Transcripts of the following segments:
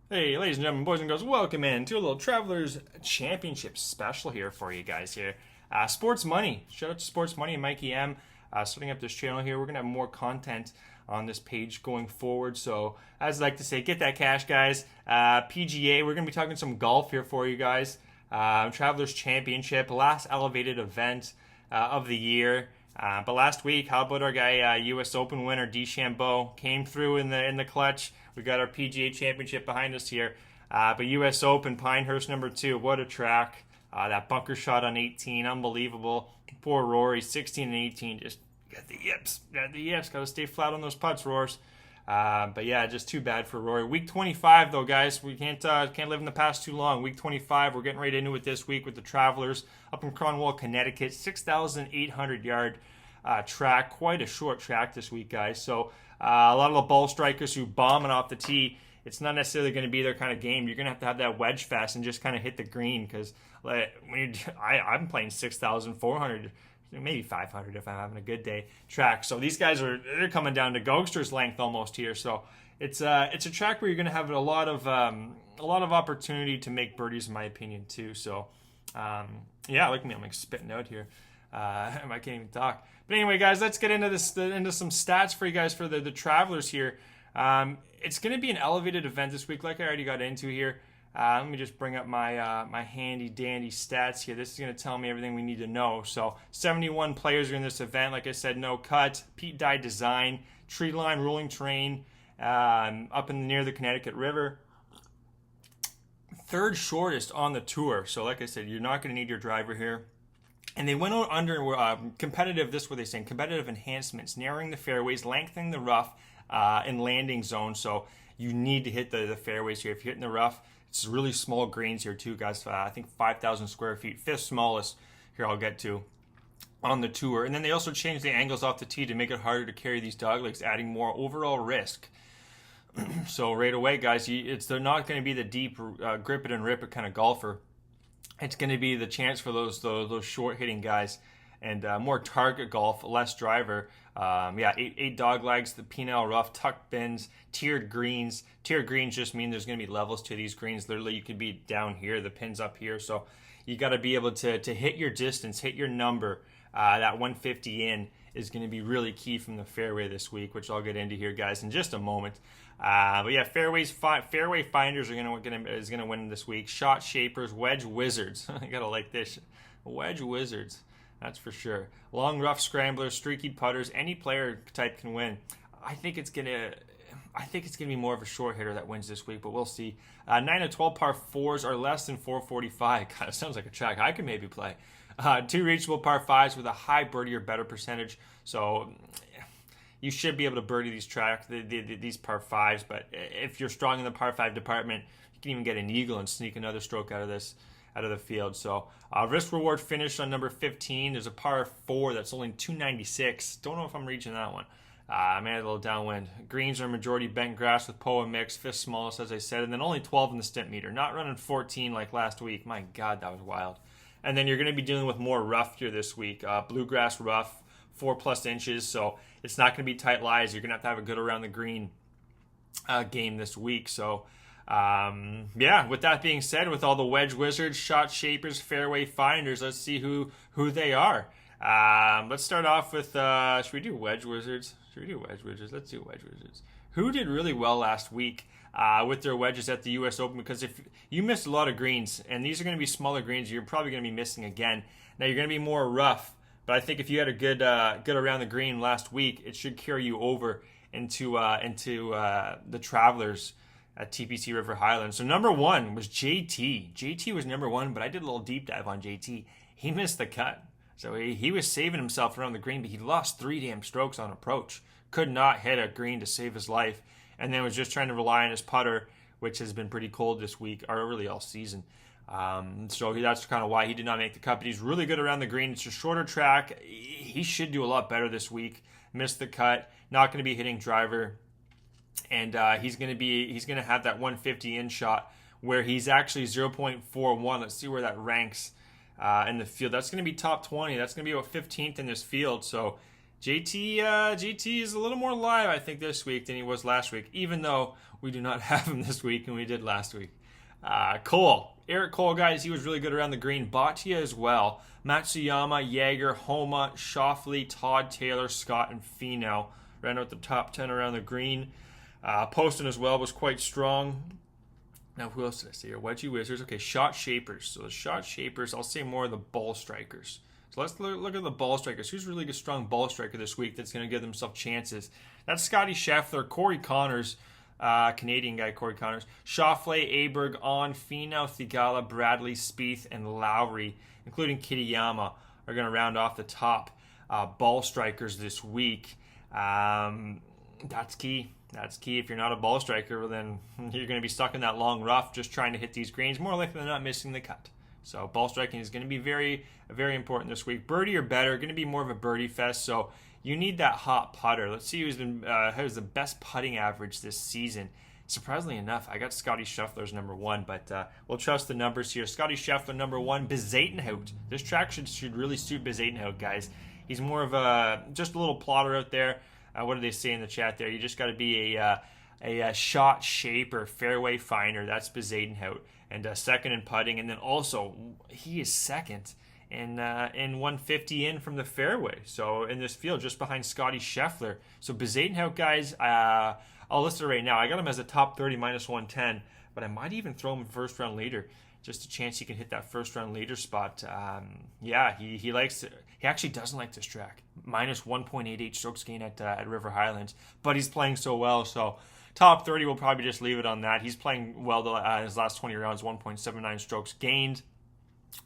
Hey, ladies and gentlemen, boys and girls, welcome in to a little Travelers Championship special here for you guys here. Sports Money. Shout out to Sports Money and Mikey M. Starting up this channel here. We're going to have more content on this page going forward. So, as I like to say, get that cash, guys. PGA, we're going to be talking some golf here for you guys. Travelers Championship, last elevated event of the year. But last week, how about our guy, U.S. Open winner DeChambeau, came through in the clutch. We got our PGA Championship behind us here. But U.S. Open, Pinehurst #2, what a track. That bunker shot on 18, unbelievable. Poor Rory, 16 and 18, just got the yips. Got to stay flat on those putts, Roars. But yeah, just too bad for Rory. Week 25, though, guys. We can't live in the past too long. Week 25, we're getting right into it this week with the Travelers up in Cornwall, Connecticut. 6,800-yard track. Quite a short track this week, guys. So a lot of the ball strikers who bombing off the tee, it's not necessarily going to be their kind of game. You're going to have that wedge fest and just kind of hit the green because I'm playing 6,400, maybe 500 if I'm having a good day track. So these guys they're coming down to Gogster's length almost here. So it's a track where you're going to have a lot of opportunity to make birdies, in my opinion, too. So yeah, look at me, I'm like spitting out here. I can't even talk. But anyway, guys, let's get into some stats for you guys for the Travelers here. It's going to be an elevated event this week, like I already got into here. Let me just bring up my handy dandy stats here. This is going to tell me everything we need to know. So 71 players are in this event. Like I said, no cut, Pete Dye design, tree line, rolling terrain, up near the Connecticut River. Third shortest on the tour. So like I said, you're not going to need your driver here. And they went out under competitive, this is what they're saying, competitive enhancements, narrowing the fairways, lengthening the rough, and landing zone. So you need to hit the fairways here. If you're hitting the rough, it's really small greens here too, guys. I think 5,000 square feet, fifth smallest here I'll get to on the tour. And then they also changed the angles off the tee to make it harder to carry these doglegs, adding more overall risk. So right away, guys, they're not going to be the deep grip it and rip it kind of golfer. It's going to be the chance for those short hitting guys and more target golf, less driver. Eight dog legs, the P&L rough, tucked bins, tiered greens. Tiered greens just mean there's going to be levels to these greens. Literally, you could be down here, the pin's up here. So you got to be able to hit your distance, hit your number. That 150 in is going to be really key from the fairway this week, which I'll get into here, guys, in just a moment. But yeah, fairway finders is gonna win this week. Shot shapers, wedge wizards. I gotta like this, wedge wizards. That's for sure. Long rough scramblers, streaky putters. Any player type can win. I think it's gonna be more of a short hitter that wins this week, but we'll see. 9 to 12 par fours are less than 445. God, it sounds like a track I could maybe play. 2 reachable par fives with a high birdie or better percentage. So you should be able to birdie these these par fives, but if you're strong in the par five department, you can even get an eagle and sneak another stroke out of the field. So risk reward finish on number 15. There's a par 4 that's only 296. Don't know if I'm reaching that one. I made a little downwind. Greens are majority bent grass with POA mix, fifth smallest as I said, and then only 12 in the stimp meter. Not running 14 like last week. My God, that was wild. And then you're going to be dealing with more rough here this week. Bluegrass rough, 4+ inches, so it's not going to be tight lies. You're going to have a good around the green game this week. So, with that being said, with all the wedge wizards, shot shapers, fairway finders, let's see who they are. Let's start off with, should we do wedge wizards? Let's do wedge wizards. Who did really well last week with their wedges at the U.S. Open? Because if you missed a lot of greens, and these are going to be smaller greens, you're probably going to be missing again. Now, you're going to be more rough. But I think if you had a good around the green last week, it should carry you over into the Travelers at TPC River Highlands. So number 1 was JT. JT was number 1, but I did a little deep dive on JT. He missed the cut. So he was saving himself around the green, but he lost 3 damn strokes on approach. Could not hit a green to save his life. And then was just trying to rely on his putter, which has been pretty cold this week, or really all season. So that's kind of why he did not make the cut, but he's really good around the green. It's a shorter track. He should do a lot better this week. Missed the cut, not going to be hitting driver, and he's going to have that 150 in shot where he's actually 0.41. Let's see where that ranks in the field. That's going to be top 20. That's going to be about 15th in this field. So JT is a little more live, I think, this week than he was last week, even though we do not have him this week and we did last week. Eric Cole, guys, he was really good around the green. Bhatia as well. Matsuyama, Jaeger, Homa, Shoffley, Todd, Taylor, Scott, and Finau ran out the top 10 around the green. Poston as well was quite strong. Now, who else did I say here? Wedgie Wizards. Okay, shot shapers. So the shot shapers, I'll say more of the ball strikers. So let's look at the ball strikers. Who's really a strong ball striker this week that's going to give themselves chances? That's Scotty Scheffler, Corey Connors, Canadian guy Corey Connors, Schauffele, Aberg, On, Finau, Thigala, Bradley, Spieth, and Lowry, including Kitayama, are going to round off the top ball strikers this week. That's key. That's key. If you're not a ball striker, well, then you're going to be stuck in that long rough just trying to hit these greens, more likely than not missing the cut. So ball striking is going to be very, very important this week. Birdie or better, going to be more of a birdie fest. So you need that hot putter. Let's see who's the best putting average this season. Surprisingly enough, I got Scotty Scheffler's number one, but we'll trust the numbers here. Scotty Scheffler number one, Bezuidenhout. This track should really suit Bezuidenhout, guys. He's more of just a little plotter out there. What do they say in the chat there? You just got to be a shot shaper, fairway finder. That's Bezuidenhout. And second in putting, and then also he is second in 150 in from the fairway. So in this field, just behind Scotty Scheffler. So Bezuidenhout, guys, I'll list it right now. I got him as a top 30 minus 110, but I might even throw him first round leader. Just a chance he can hit that first round leader spot. He likes it. He actually doesn't like this track. Minus 1.88 strokes gain at River Highlands, but he's playing so well. So top 30, we'll probably just leave it on that. He's playing well his last 20 rounds, 1.79 strokes gained.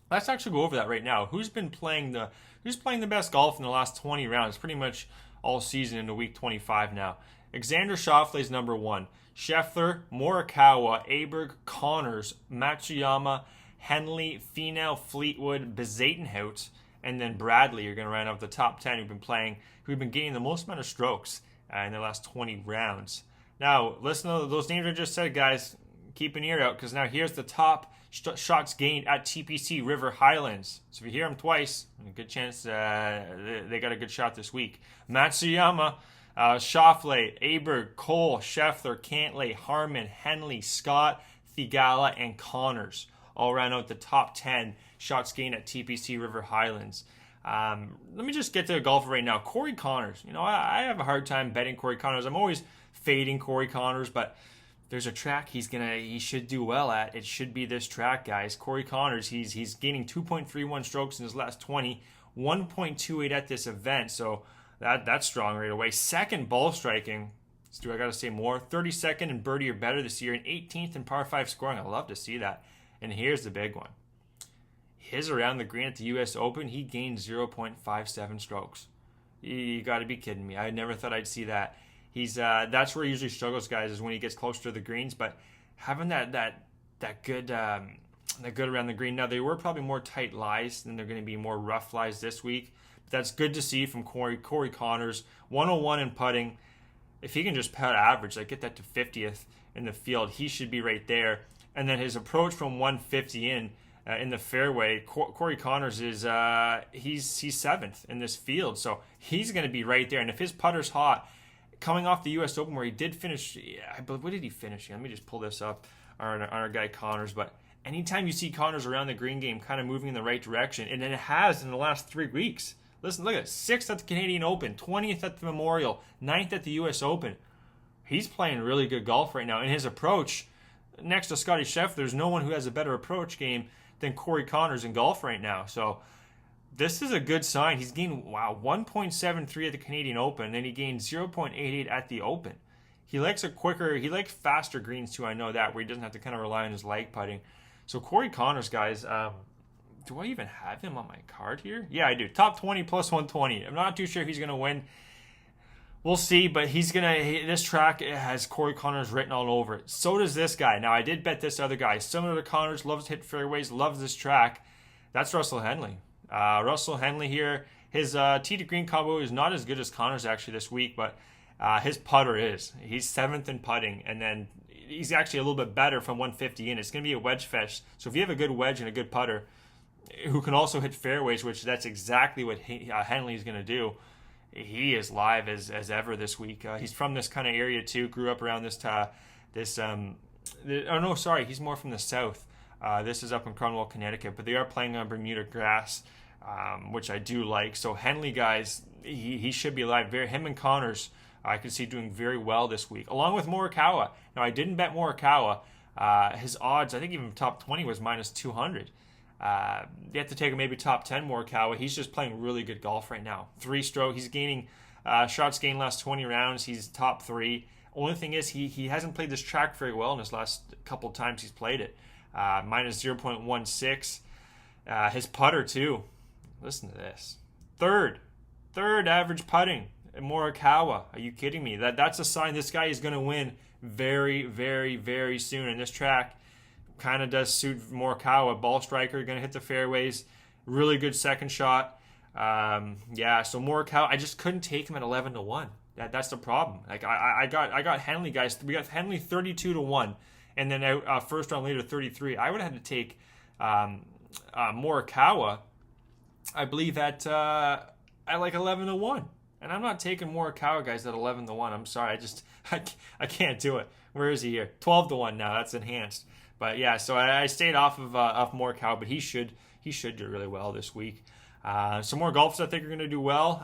Let's actually go over that right now. Who's playing the best golf in the last 20 rounds? Pretty much all season into week 25 now. Alexander Schauffele is number one. Scheffler, Morikawa, Aberg, Connors, Matsuyama, Henley, Finau, Fleetwood, Bezuidenhout, and then Bradley are going to round out the top 10 who've been gaining the most amount of strokes in the last 20 rounds. Now, listen to those names I just said, guys. Keep an ear out, because now here's the top shots gained at TPC River Highlands. So if you hear them twice, a good chance they got a good shot this week. Matsuyama, Schauffele, Aberg, Cole, Scheffler, Cantlay, Harmon, Henley, Scott, Thigala, and Connors all round out the top 10 shots gained at TPC River Highlands. Let me just get to the golfer right now. Corey Connors. I have a hard time betting Corey Connors. I'm always fading Corey Connors, but there's a track he should do well at. It should be this track, guys. Corey Connors, he's gaining 2.31 strokes in his last 20, 1.28 at this event. So that's strong right away. Second ball striking. Do I got to say more? 32nd in birdie or better this year, and 18th in par 5 scoring. I love to see that. And here's the big one. His around the green at the U.S. Open, he gained 0.57 strokes. You got to be kidding me. I never thought I'd see that. That's where he usually struggles, guys, is when he gets closer to the greens. But having that good around the green. Now, they were probably more tight lies than they're going to be more rough lies this week. But that's good to see from Corey Connors. 101 in putting. If he can just putt average, like get that to 50th in the field, he should be right there. And then his approach from 150 in the fairway, Corey Connors is he's 7th in this field, so he's going to be right there. And if his putter's hot, coming off the U.S. Open where he did finish, I believe, what did he finish? Let me just pull this up on our guy Connors. But anytime you see Connors around the green game, kind of moving in the right direction, and then it has in the last 3 weeks. Listen, look at it: 6th at the Canadian Open, 20th at the Memorial, 9th at the U.S. Open. He's playing really good golf right now, and his approach. Next to Scotty Scheffler, there's no one who has a better approach game than Corey Connors in golf right now. So this is a good sign. He's gained 1.73 at the Canadian Open, and then he gained 0.88 at the Open. He likes faster greens too. I know that, where he doesn't have to kind of rely on his leg putting. So Corey Connors, guys, do I even have him on my card here? Yeah, I do. Top 20 plus 120. I'm not too sure if he's going to win. We'll see, but this track has Corey Connors written all over it. So does this guy. Now, I did bet this other guy. Similar to Connors, loves to hit fairways, loves this track. That's Russell Henley. Russell Henley here. His tee to green combo is not as good as Connors actually this week, but his putter is. He's 7th in putting, and then he's actually a little bit better from 150 in. It's going to be a wedge fest. So if you have a good wedge and a good putter who can also hit fairways, which that's exactly what Henley is going to do, he is live as ever this week. He's from this kind of area too. Grew up around he's more from the south. This is up in Cornwall, Connecticut, but they are playing on Bermuda grass, which I do like. So Henley, guys, he should be live. Him and Connors, I can see doing very well this week, along with Morikawa. Now, I didn't bet Morikawa. His odds, I think even top 20 was minus 200. You have to take maybe top 10 Morikawa. He's just playing really good golf right now. 3-stroke. He's gaining shots gained last 20 rounds. He's top 3. Only thing is he hasn't played this track very well in his last couple of times he's played it. Minus 0.16. His putter, too. Listen to this. Third average putting. Morikawa. Are you kidding me? That's a sign this guy is going to win very, very, very soon. And this track kind of does suit Morikawa. Ball striker, going to hit the fairways. Really good second shot. So Morikawa, I just couldn't take him at 11-1. That's the problem. Like I got Henley, guys. We got Henley 32-1, and then out first round leader 33. I would have had to take Morikawa, I believe at like 11-1. And I'm not taking Morikawa, guys, at 11-1. I'm sorry, I can't do it. Where is he here? 12-1 now. That's enhanced. But yeah, so I stayed off of Morikawa, but he should do really well this week. Some more golfers I think are going to do well.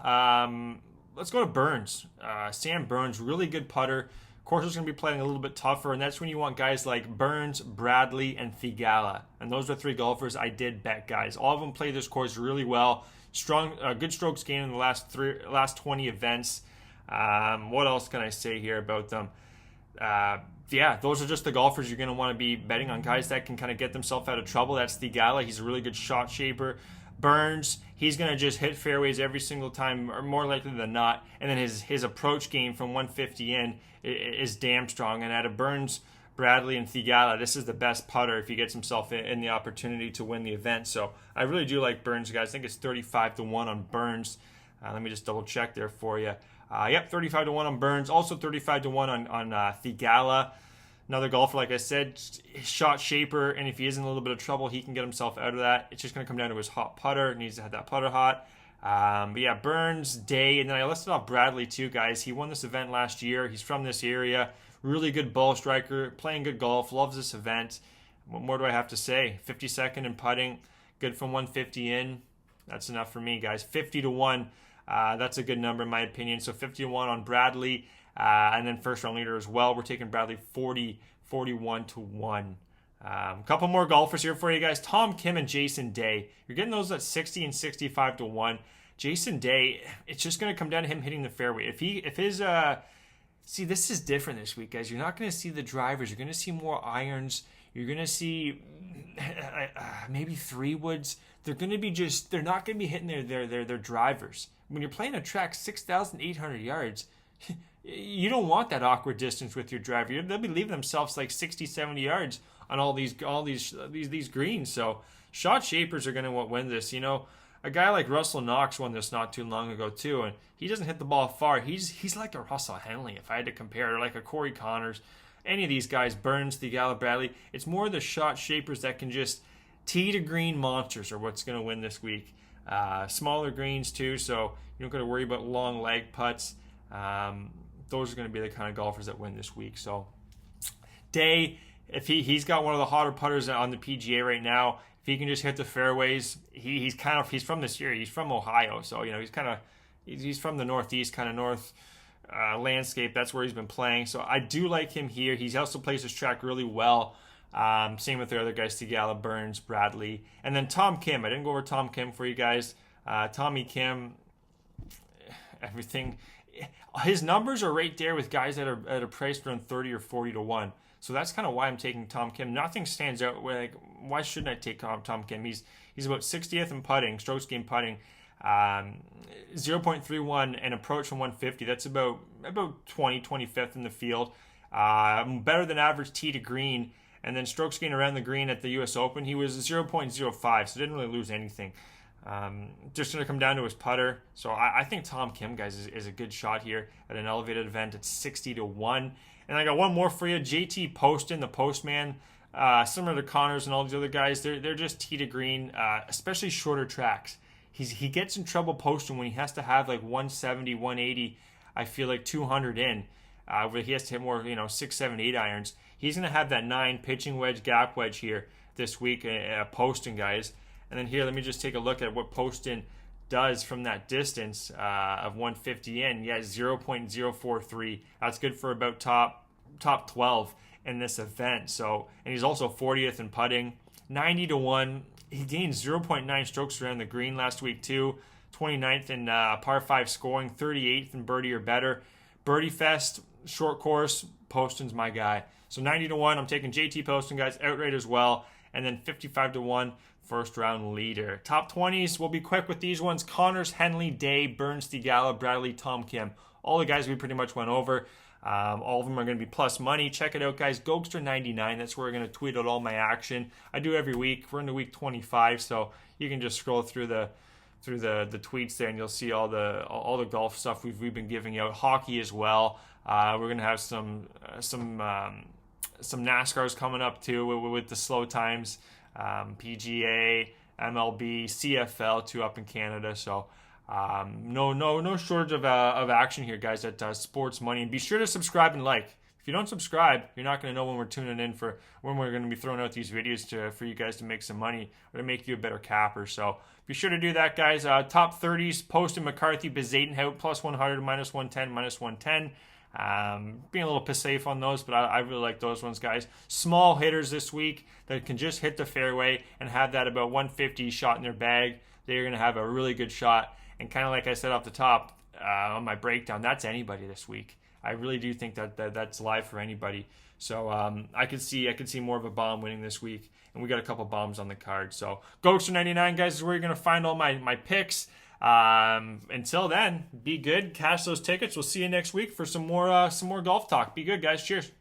Let's go to Burns. Sam Burns, really good putter. Of course, it's going to be playing a little bit tougher, and that's when you want guys like Burns, Bradley, and Theegala. And those are 3 golfers I did bet, guys. All of them play this course really well. Strong, good strokes gained in the last 20 events. What else can I say here about them? Those are just the golfers you're going to want to be betting on, guys that can kind of get themselves out of trouble. That's Theegala. He's a really good shot shaper. Burns, he's going to just hit fairways every single time, or more likely than not. And then his approach game from 150 in is damn strong. And out of Burns, Bradley, and Theegala, this is the best putter if he gets himself in the opportunity to win the event. So I really do like Burns, guys. I think it's 35-1 on Burns. Let me just double check there for you. 35-1 on Burns. Also 35-1 on Theegala. Another golfer, like I said, shot shaper, and if he is in a little bit of trouble, he can get himself out of that. It's just going to come down to his hot putter. He needs to have that putter hot. Burns, Day, and then I listed off Bradley too, guys. He won this event last year. He's from this area. Really good ball striker, playing good golf, loves this event. What more do I have to say? 52nd in putting, good from 150 in. That's enough for me, guys. 50-1, that's a good number in my opinion. So 50-1 on Bradley. And then first round leader as well. We're taking Bradley 41-1. A couple more golfers here for you guys. Tom Kim and Jason Day. You're getting those at 60 and 65-1. Jason Day, it's just going to come down to him hitting the fairway. See, this is different this week, guys. You're not going to see the drivers. You're going to see more irons. You're going to see maybe 3-woods. They're not going to be hitting their drivers. When you're playing a track 6,800 yards, you don't want that awkward distance with your driver. They'll be leaving themselves like 60, 70 yards on all these greens. So shot shapers are going to win this. You know, a guy like Russell Knox won this not too long ago too, and he doesn't hit the ball far. He's like a Russell Henley if I had to compare, or like a Corey Connors. Any of these guys, Burns, Theegala, Bradley. It's more the shot shapers that can just tee to green monsters are what's going to win this week. Smaller greens too, so you don't got to worry about long leg putts. Those are going to be the kind of golfers that win this week. So Day, if he's got one of the hotter putters on the PGA right now, if he can just hit the fairways, he's from this area. He's from Ohio, so you know he's from the Northeast, kind of north landscape. That's where he's been playing. So I do like him here. He also plays this track really well. Same with the other guys, Theegala, Burns, Bradley, and then Tom Kim. I didn't go over Tom Kim for you guys. Tommy Kim, everything. His numbers are right there with guys that are priced around 30 or 40-1. So that's kind of why I'm taking Tom Kim. Nothing stands out. Like, why shouldn't I take Tom Kim? He's about 60th in putting, strokes gained putting, 0.31 and approach from 150. That's about 25th in the field. Better than average tee to green. And then strokes gained around the green at the U.S. Open, he was 0.05, so didn't really lose anything. Just going to come down to his putter. So I think Tom Kim, guys, is a good shot here at an elevated event. It's 60-1. And I got one more for you. JT Poston, the Postman, similar to Connors and all these other guys. They're just tee to green, especially shorter tracks. he gets in trouble posting when he has to have like 170, 180. I feel like 200 in, where he has to hit more, 6, 7, 8 irons. He's going to have that 9 pitching wedge, gap wedge here this week, Poston, guys. And then here, let me just take a look at what Poston does from that distance of 150 in. Yeah, 0.043. That's good for about top 12 in this event. So, and he's also 40th in putting, 90 to 1. He gained 0.9 strokes around the green last week too. 29th in par 5 scoring, 38th in birdie or better. Birdie Fest, short course, Poston's my guy. So 90 to 1, I'm taking JT Poston, guys, outright as well. And then 55 to 1, first round leader. Top 20s, we'll be quick with these ones. Connors, Henley, Day, Burns, Theegala, Bradley, Tom Kim. All the guys we pretty much went over. All of them are going to be plus money. Check it out, guys. Gogster 99. That's where we're going to tweet out all my action. I do every week. We're into week 25, so you can just scroll through the tweets there, and you'll see all the golf stuff we've been giving out. Hockey as well. We're going to have some NASCARs coming up too with the slow times. PGA, MLB, CFL too up in Canada. So. No shortage of action here, guys, at Sports Money. And be sure to subscribe and like. If you don't subscribe, you're not going to know when we're tuning in for when we're going to be throwing out these videos for you guys to make some money or to make you a better capper. So be sure to do that, guys. Top 30s, Poston, McCarthy, Bezadenhout, plus 100, minus 110, minus 110. Being a little safe on those, but I really like those ones, guys. Small hitters this week that can just hit the fairway and have that about 150 shot in their bag. They're going to have a really good shot. And kind of like I said off the top on my breakdown, that's anybody this week. I really do think that's live for anybody. So I could see more of a bomb winning this week, and we got a couple bombs on the card. So Gogster 99, guys, is where you're gonna find all my picks. Until then, be good, cash those tickets. We'll see you next week for some more golf talk. Be good, guys. Cheers.